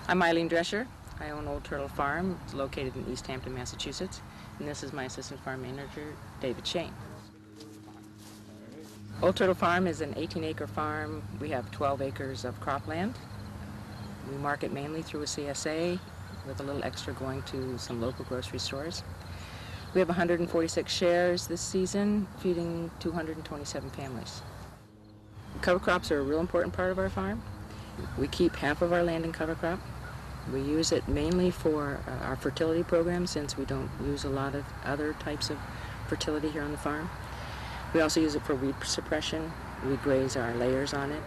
I'm Eileen Droescher. I own Old Turtle Farm. It's located in Easthampton, Massachusetts. And this is my assistant farm manager, David Shane. Old Turtle Farm is an 18-acre farm. We have 12 acres of cropland. We market mainly through a CSA with a little extra going to some local grocery stores. We have 146 shares this season, feeding 227 families. Cover crops are a real important part of our farm. We keep half of our land in cover crop. We use it mainly for our fertility program, since we don't use a lot of other types of fertility here on the farm. We also use it for weed suppression. We graze our layers on it.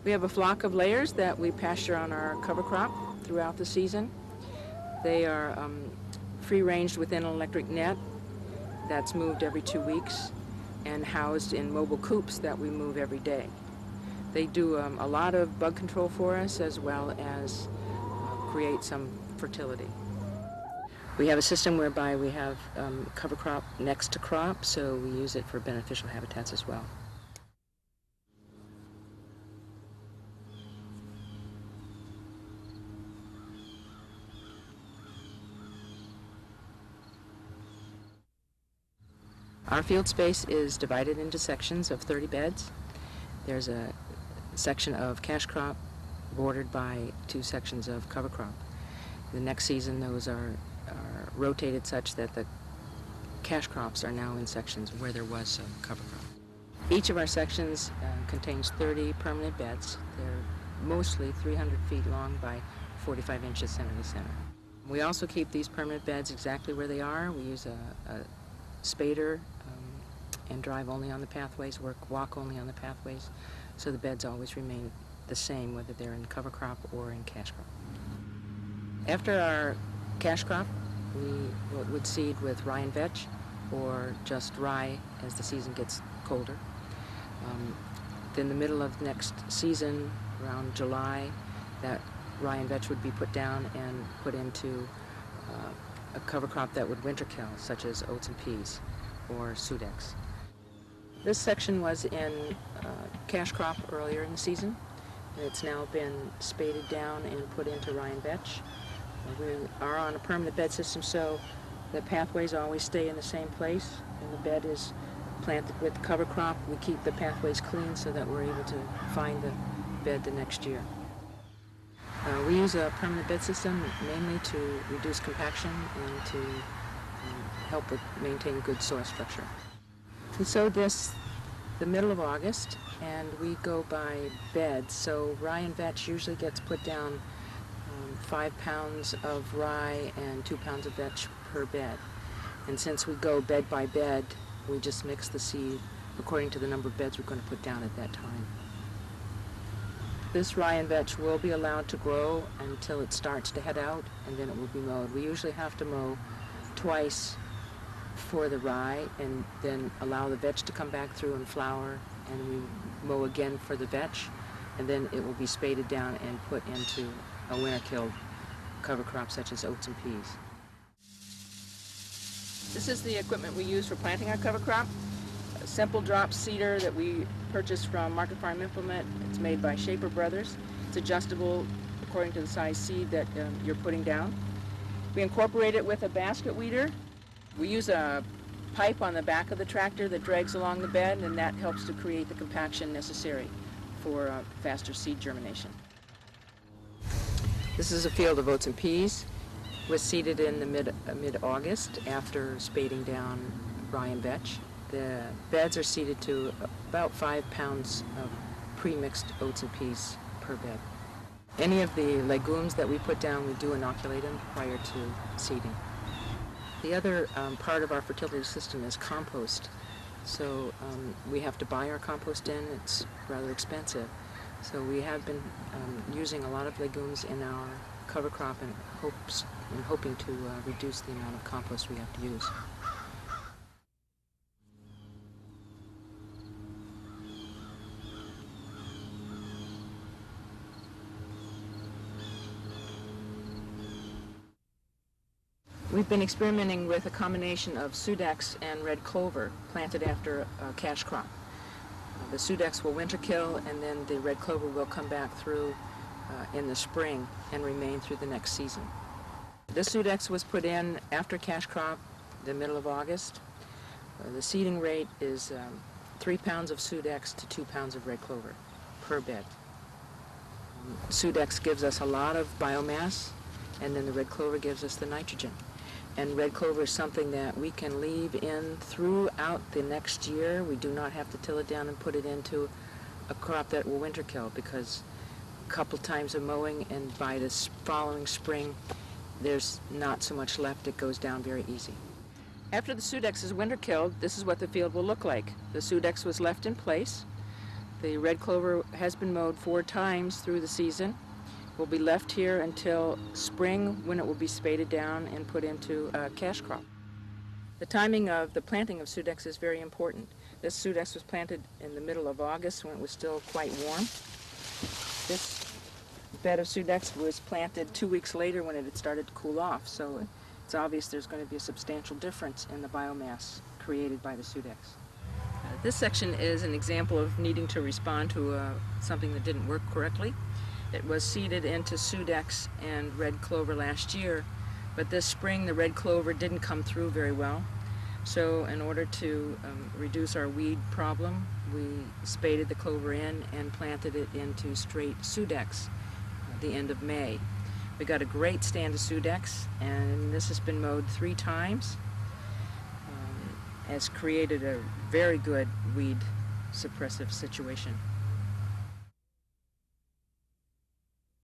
We have a flock of layers that we pasture on our cover crop throughout the season. They are free-ranged within an electric net that's moved every 2 weeks and housed in mobile coops that we move every day. They do a lot of bug control for us, as well as create some fertility. We have a system whereby we have cover crop next to crop, so we use it for beneficial habitats as well. Our field space is divided into sections of 30 beds. There's a section of cash crop bordered by 2 sections of cover crop. The next season, those are rotated such that the cash crops are now in sections where there was some cover crop. Each of our sections contains 30 permanent beds. They're mostly 300 feet long by 45 inches center to center. We also keep these permanent beds exactly where they are. We use a spader and drive only on the pathways, walk only on the pathways, so the beds always remain the same, whether they're in cover crop or in cash crop. After our cash crop, we would seed with rye and vetch, or just rye as the season gets colder. Then the middle of next season, around July, that rye and vetch would be put down and put into a cover crop that would winter kill, such as oats and peas or sudex. This section was in cash crop earlier in the season. It's now been spaded down and put into rye and vetch. We are on a permanent bed system, so the pathways always stay in the same place, and the bed is planted with cover crop. We keep the pathways clean so that we're able to find the bed the next year. We use a permanent bed system mainly to reduce compaction and to help with maintain good soil structure. We sowed this the middle of August, and we go by beds. So rye and vetch usually gets put down 5 pounds of rye and 2 pounds of vetch per bed. And since we go bed by bed, we just mix the seed according to the number of beds we're going to put down at that time. This rye and vetch will be allowed to grow until it starts to head out, and then it will be mowed. We usually have to mow twice for the rye, and then allow the vetch to come back through and flower, and we mow again for the vetch, and then it will be spaded down and put into a winter-killed cover crop such as oats and peas. This is the equipment we use for planting our cover crop. A simple drop seeder that we purchased from Market Farm Implement. It's made by Shaper Brothers. It's adjustable according to the size seed that you're putting down. We incorporate it with a basket weeder. We use a pipe on the back of the tractor that drags along the bed, and that helps to create the compaction necessary for faster seed germination. This is a field of oats and peas. It was seeded in the mid-August after spading down rye and vetch. The beds are seeded to about 5 pounds of pre-mixed oats and peas per bed. Any of the legumes that we put down, we do inoculate them prior to seeding. The other part of our fertility system is compost. So we have to buy our compost in. It's rather expensive. So we have been using a lot of legumes in our cover crop in hoping to reduce the amount of compost we have to use. We've been experimenting with a combination of sudex and red clover planted after a cash crop. The sudex will winter kill, and then the red clover will come back through in the spring and remain through the next season. This Sudex was put in after cash crop, the middle of August. The seeding rate is 3 pounds of Sudex to 2 pounds of red clover per bed. Sudex gives us a lot of biomass, and then the red clover gives us the nitrogen. And red clover is something that we can leave in throughout the next year. We do not have to till it down and put it into a crop that will winter kill, because a couple times of mowing and by the following spring there's not so much left. It goes down very easy. After the Sudex is winter killed, this is what the field will look like. The Sudex was left in place. The red clover has been mowed 4 times through the season. Will be left here until spring, when it will be spaded down and put into a cash crop. The timing of the planting of Sudex is very important. This Sudex was planted in the middle of August when it was still quite warm. This bed of Sudex was planted 2 weeks later when it had started to cool off, so it's obvious there's going to be a substantial difference in the biomass created by the Sudex. This section is an example of needing to respond to something that didn't work correctly. It was seeded into Sudex and red clover last year, but this spring the red clover didn't come through very well. So in order to reduce our weed problem, we spaded the clover in and planted it into straight Sudex at the end of May. We got a great stand of Sudex, and this has been mowed 3 times. Has created a very good weed suppressive situation.